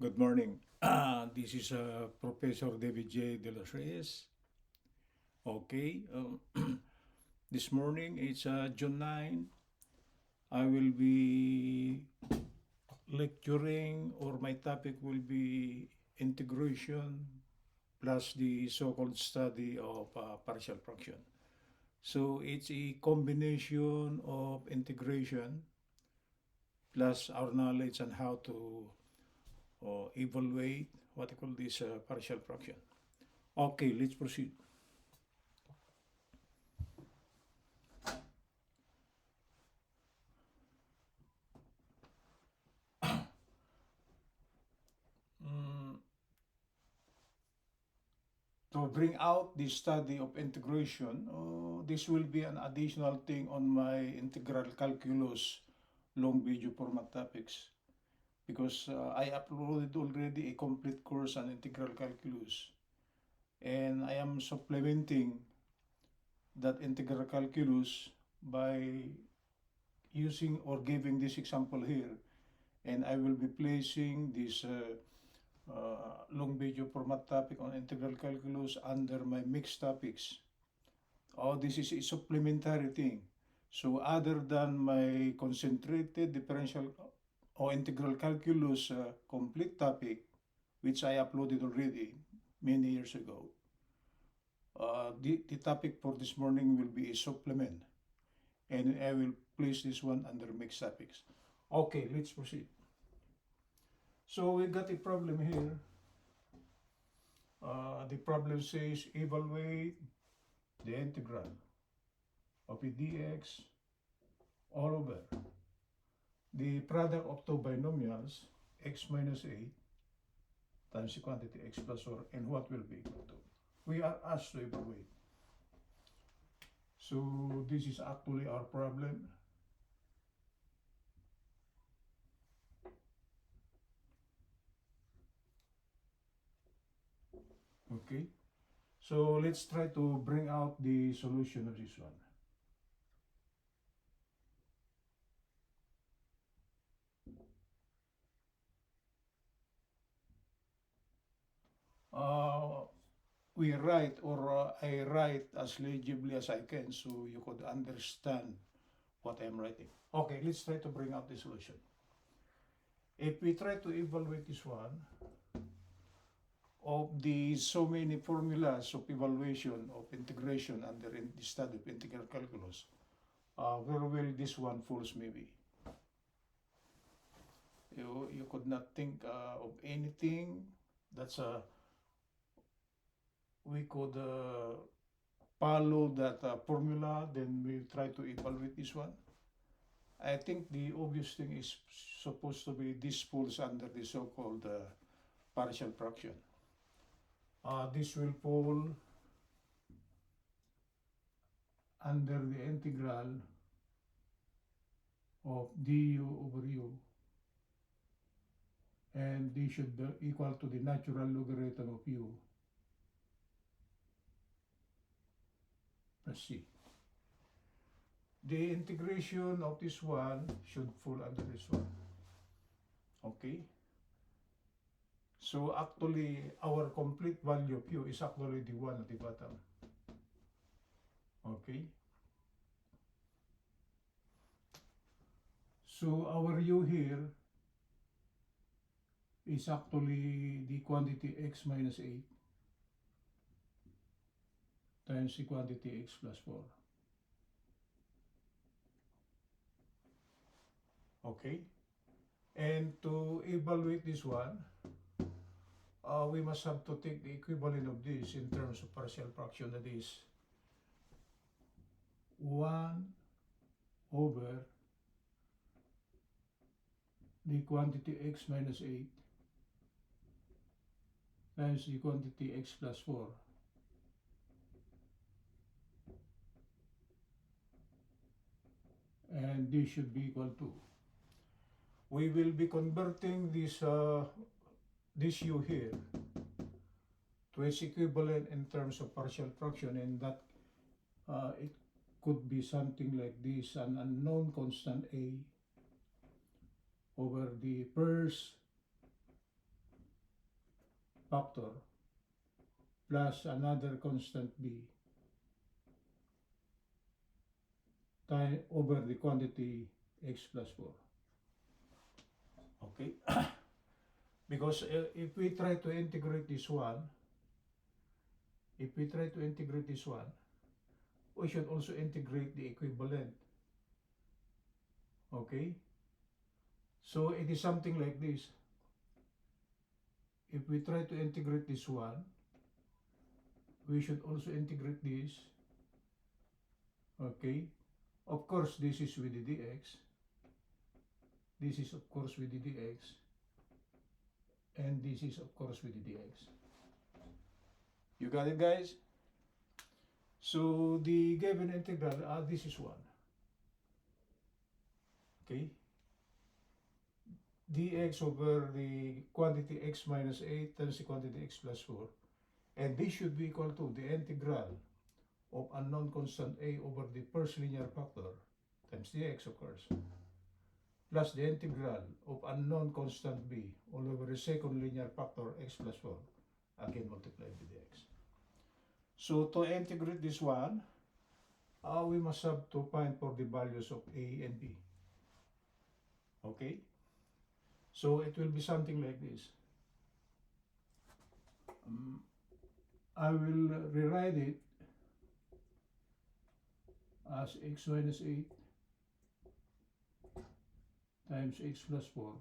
Good morning. This is Professor David J. De Los Reyes. Okay, this morning it's June 9. I will be lecturing, or my topic will be integration plus the so-called study of partial fraction. So it's a combination of integration plus our knowledge on how to evaluate what you call this partial fraction. Okay, let's proceed. Mm, to bring out the study of integration, this will be an additional thing on my integral calculus long video format topics, because I uploaded already a complete course on integral calculus, and I am supplementing that integral calculus by using or giving this example here, and I will be placing this long video format topic on integral calculus under my mixed topics. Oh, this is a supplementary thing. So other than my concentrated differential or integral calculus complete topic, which I uploaded already many years ago, the topic for this morning will be a supplement, and I will place this one under mixed topics. Okay, let's proceed. So we got a problem here. The problem says evaluate the integral of a dx all over the product of two binomials x minus 8 times the quantity x plus 4, and what will be equal to. We are asked to evaluate. So this is actually our problem. Okay, so let's try to bring out the solution of this one. Uh, we write, or I write as legibly as I can so you could understand what I'm writing. Okay, let's try to bring out the solution. If we try to evaluate this one, of the so many formulas of evaluation of integration under the study of integral calculus, where will this one falls maybe? You could not think of anything that's we could follow that formula, then we try to evaluate this one. I think the obvious thing is supposed to be this falls under the so-called partial fraction. This will fall under the integral of du over u, and this should be equal to the natural logarithm of u plus c. The integration of this one should fall under this one. Okay? So actually, our complete value of u is actually the one at the bottom. Okay? So our u here is actually the quantity x minus 8 times the quantity x plus 4. Okay? And to evaluate this one, we must have to take the equivalent of this in terms of partial fraction, that is 1 over the quantity x minus 8 times the quantity x plus 4. And this should be equal to, we will be converting this u here to its equivalent in terms of partial fraction, and that it could be something like this: an unknown constant a over the first factor plus another constant b time over the quantity x plus 4. Okay? Because if we try to integrate this one, we should also integrate the equivalent. Okay? So it is something like this. If we try to integrate this one, we should also integrate this. Okay? Of course, this is with the dx. This is of course with the dx. And this is of course with the dx. You got it, guys? So the given integral, this is 1. Okay? Dx over the quantity x minus 8 times the quantity x plus 4. And this should be equal to the integral of unknown constant a over the first linear factor times dx, of course, plus the integral of unknown constant b all over the second linear factor x plus 4, again multiplied by dx. So to integrate this one, we must have to find for the values of a and b. Okay? So it will be something like this. I will rewrite it as x minus 8 times x plus 4,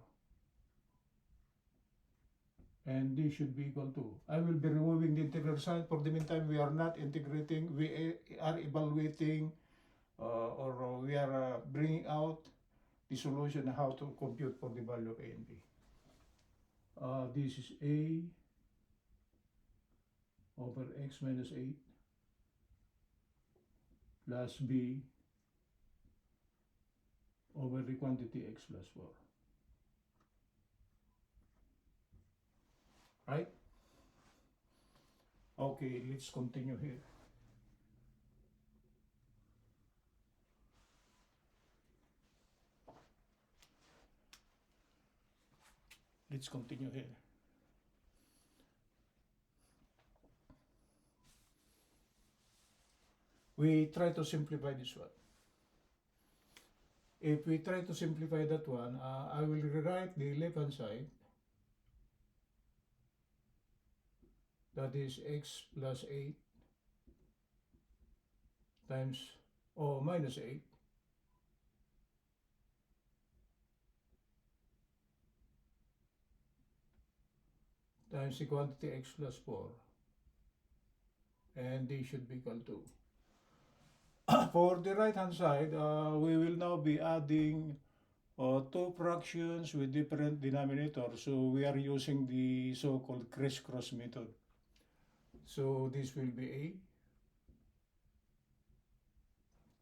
and this should be equal to, I will be removing the integral sign. For the meantime, we are not integrating, we are evaluating or we are bringing out the solution how to compute for the value of a and b. This is a over x minus 8 plus b over the quantity x plus 4. Right? Okay, let's continue here. Let's continue here. We try to simplify this one. If we try to simplify that one, I will rewrite the left hand side. That is x plus 8 times, minus 8 times the quantity x plus 4, and they should be equal to. For the right hand side, we will now be adding two fractions with different denominators. So we are using the so-called crisscross method. So this will be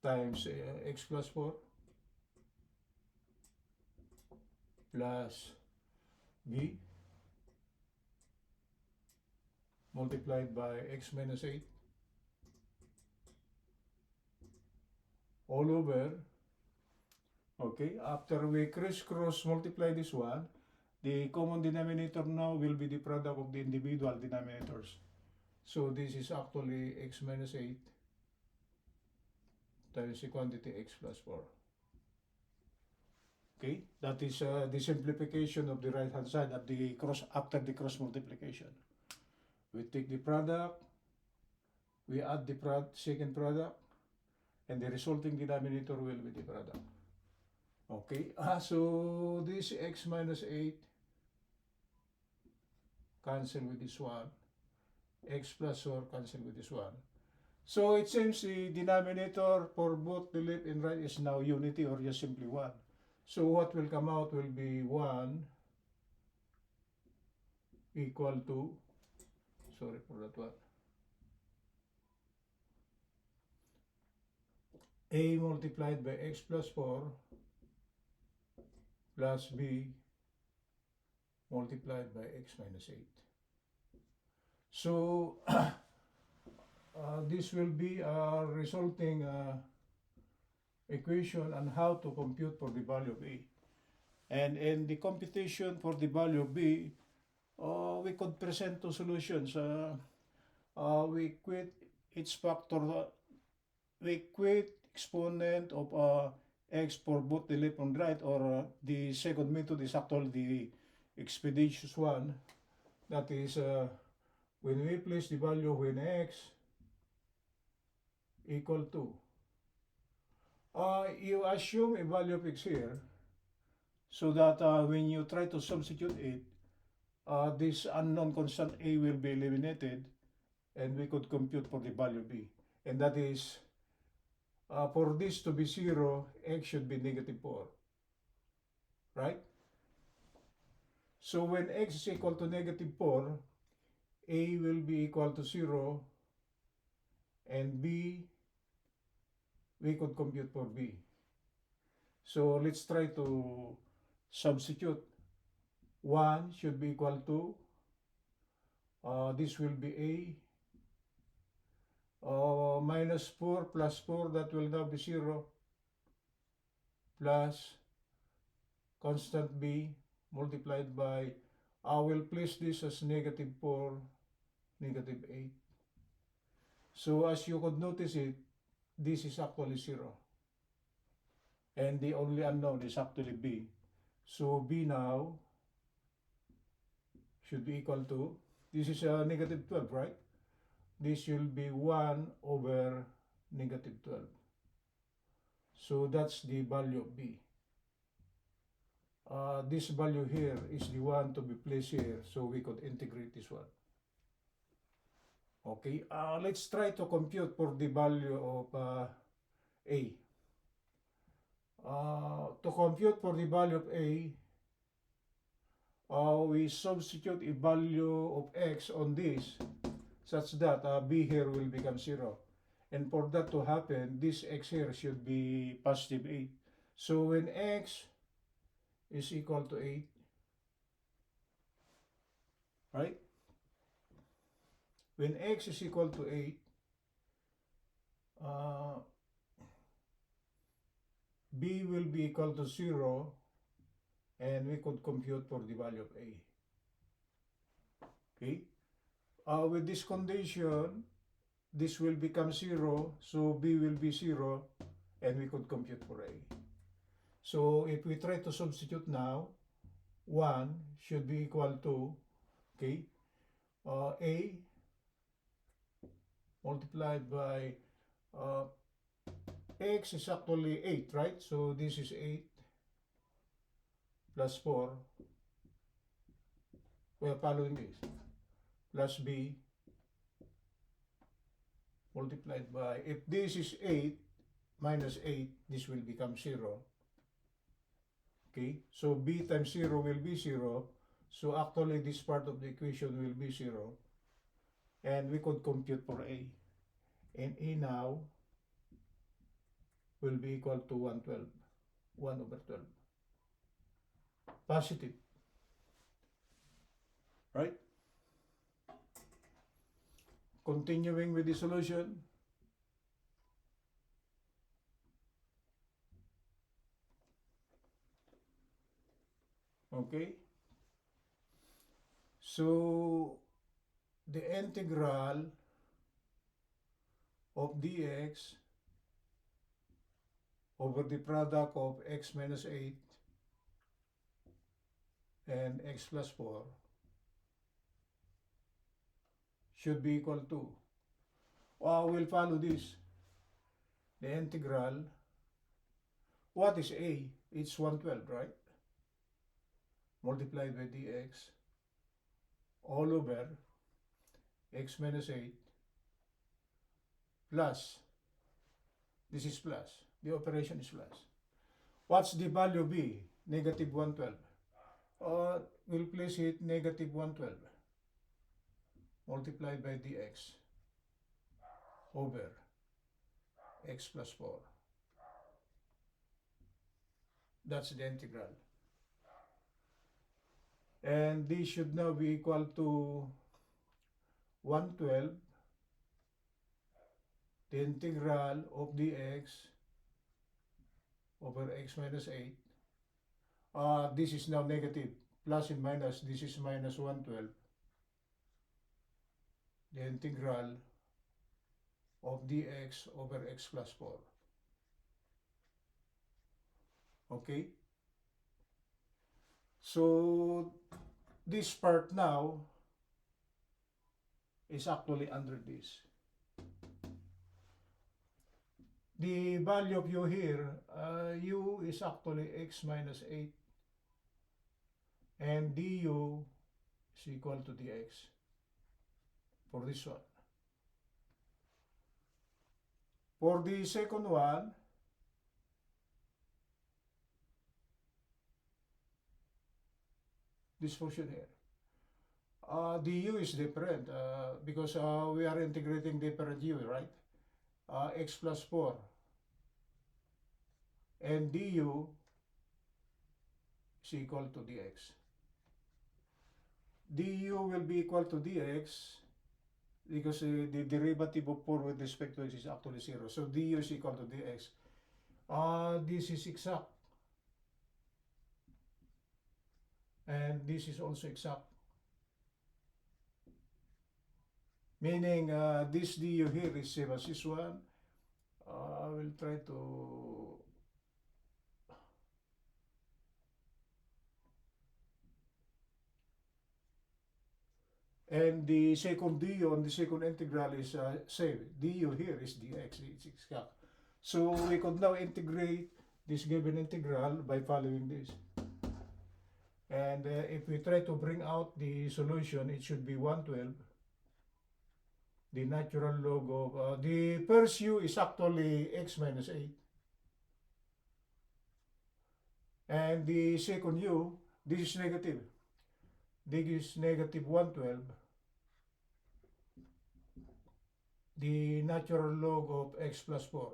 a times x plus 4 plus b multiplied by x minus 8 all over. Okay, after we crisscross multiply this one, the common denominator now will be the product of the individual denominators. So this is actually x minus 8 times the quantity x plus 4. Okay, that is the simplification of the right hand side of the after the cross multiplication. We take the product, we add the second product, and the resulting denominator will be the product. Okay, so this x minus 8 cancel with this one, x plus 4 cancel with this one. So it seems the denominator for both the left and right is now unity, or just simply 1. So what will come out will be 1 equal to, sorry for that one, a multiplied by x plus 4 plus b multiplied by x minus 8. So this will be a resulting equation on how to compute for the value of a. And in the computation for the value of b, we could present two solutions. We quit each factor, we quit exponent of x for both the left and right, or the second method is actually the expeditious one. That is, when we place the value when x equal to, you assume a value of x here, so that when you try to substitute it, this unknown constant a will be eliminated, and we could compute for the value b. And that is, for this to be 0, x should be -4, right? So when x is equal to -4, a will be equal to 0, and b, we could compute for b. So let's try to substitute. 1 should be equal to, this will be a, -4 plus 4, that will now be 0, plus constant b multiplied by, I will place this as -4, -8. So as you could notice it, this is actually 0. And the only unknown is actually b. So b now should be equal to, this is a -12, right? This will be 1 over -12. So that's the value of b. This value here is the one to be placed here, so we could integrate this one. Okay, let's try to compute for the value of a. To compute for the value of a, we substitute a value of x on this, such that b here will become 0. And for that to happen, this x here should be +8. So when x is equal to 8, right? When x is equal to 8, b will be equal to 0, and we could compute for the value of a. Okay? With this condition, this will become 0, so b will be 0, and we could compute for a. So if we try to substitute now, 1 should be equal to, okay, a multiplied by, x is actually 8, right? So this is 8 plus 4. We are following this. Plus b multiplied by, if this is 8 minus 8, this will become 0. Okay, so b times 0 will be 0. So actually this part of the equation will be 0. And we could compute for a. And a now will be equal to 112. 1 over 12. Positive. Right? Continuing with the solution. Okay. So the integral of dx over the product of x minus 8 and x plus 4 should be equal to, we'll follow this. The integral, what is a? It's 112, right? Multiplied by dx all over x minus 8 plus, this is plus, the operation is plus. What's the value b? Negative 112. We'll place it negative 112 multiplied by dx over x plus 4. That's the integral. And this should now be equal to 112, the integral of dx over x minus 8. This is now negative, plus and minus, this is minus 112, the integral of dx over x plus 4. Okay? So, this part now is actually under this. The value of u here, u is actually x minus 8, and du is equal to dx for this one. For the second one, this function here, the u is different because we are integrating different u, right? X plus 4, and du is equal to dx. Du will be equal to dx because the derivative of 4 with respect to x is actually 0. So du is equal to dx. This is exact. And this is also exact. Meaning this du here is same as this one. I will try to and the second du on the second integral is same. Du here is dx, it's exact. So we could now integrate this given integral by following this. And if we try to bring out the solution, it should be 112. The natural log of, the first u is actually x minus 8. And the second u, this is negative. This is negative 112. The natural log of x plus 4.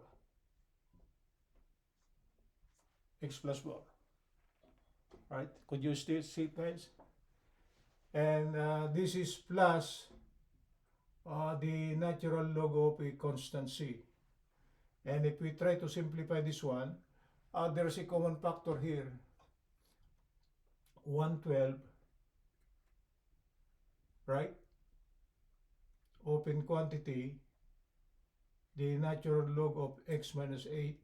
X plus 4. Right? Could you still see it, guys? And this is plus the natural log of a constant c. And if we try to simplify this one, there's a common factor here. 112, right? Open quantity, the natural log of x minus 8.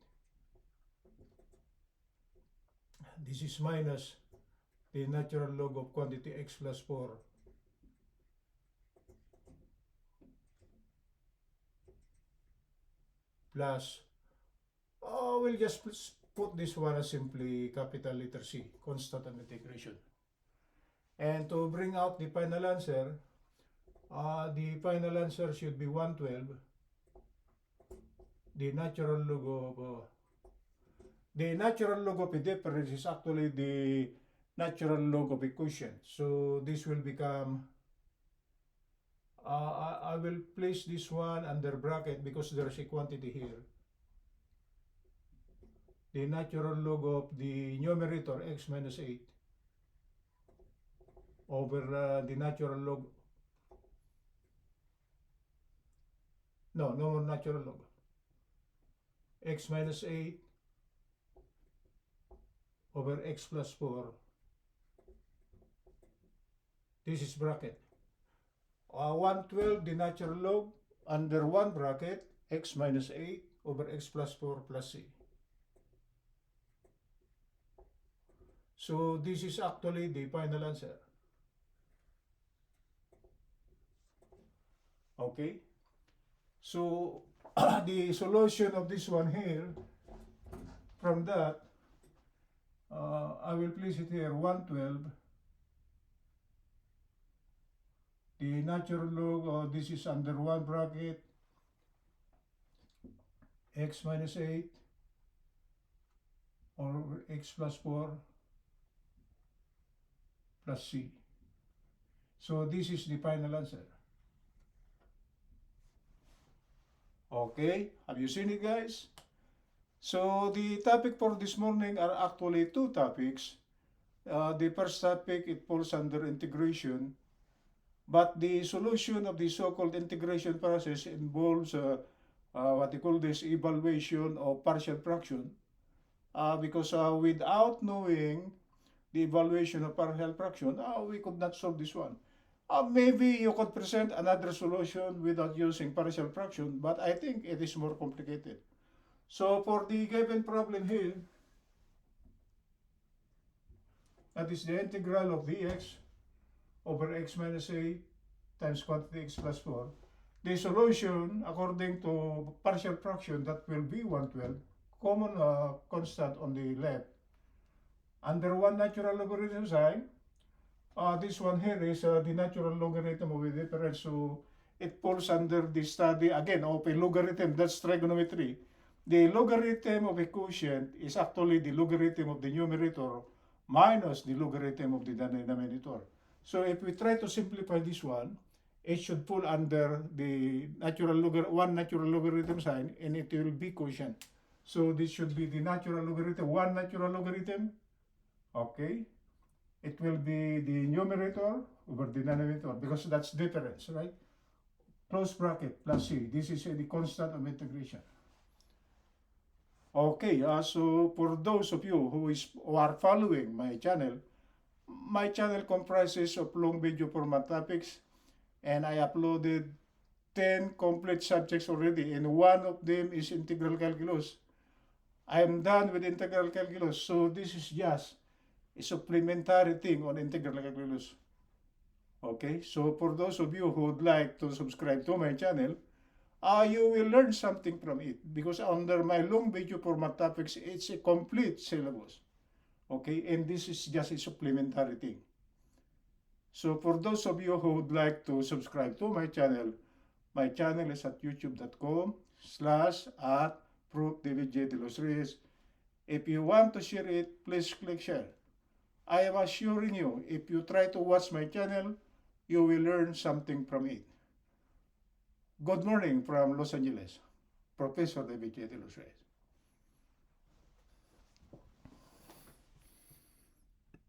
This is minus the natural log of quantity x plus 4. Plus, we'll just put this one as simply capital letter C, constant and integration. And to bring out the final answer should be 112. The natural log of a difference is actually the natural log of a quotient. So this will become, I will place this one under bracket because there is a quantity here. The natural log of the numerator x minus 8 over the natural log, no more natural log, x minus 8 over x plus 4. This is bracket. 112 the natural log under one bracket x minus 8 over x plus 4 plus c. So this is actually the final answer. Okay, so the solution of this one here, from that, I will place it here, 112. The natural log, this is under one bracket, x minus 8 or x plus 4 plus c. So this is the final answer. Okay, have you seen it, guys? So the topic for this morning are actually two topics. The first topic, it falls under integration, but the solution of the so-called integration process involves what they call this evaluation of partial fraction, because without knowing the evaluation of partial fraction, we could not solve this one. Maybe you could present another solution without using partial fraction, but I think it is more complicated. So for the given problem here, that is the integral of dx over x minus a times quantity x plus 4. The solution, according to partial fraction, that will be 112, common constant on the left, under 1 natural logarithm sign. This one here is the natural logarithm of the difference, so it falls under the study again of a logarithm. That's trigonometry. The logarithm of a quotient is actually the logarithm of the numerator minus the logarithm of the denominator. So if we try to simplify this one, it should fall under the one natural logarithm sign, and it will be quotient. So this should be the natural logarithm, one natural logarithm. Okay. It will be the numerator over the denominator, because that's difference, right? Close bracket plus c. This is the constant of integration. Okay, so for those of you who are following my channel comprises of long video format topics, and I uploaded 10 complete subjects already, and one of them is integral calculus. I am done with integral calculus, so this is just a supplementary thing on integral calculus. Okay, so for those of you who would like to subscribe to my channel, you will learn something from it, because under my long video format topics, it's a complete syllabus. Okay, and this is just a supplementary thing. So for those of you who would like to subscribe to my channel is at youtube.com/@ProfDavidJ. If you want to share it, please click share. I am assuring you, if you try to watch my channel, you will learn something from it. Good morning from Los Angeles, Professor David J. De Los Reyes.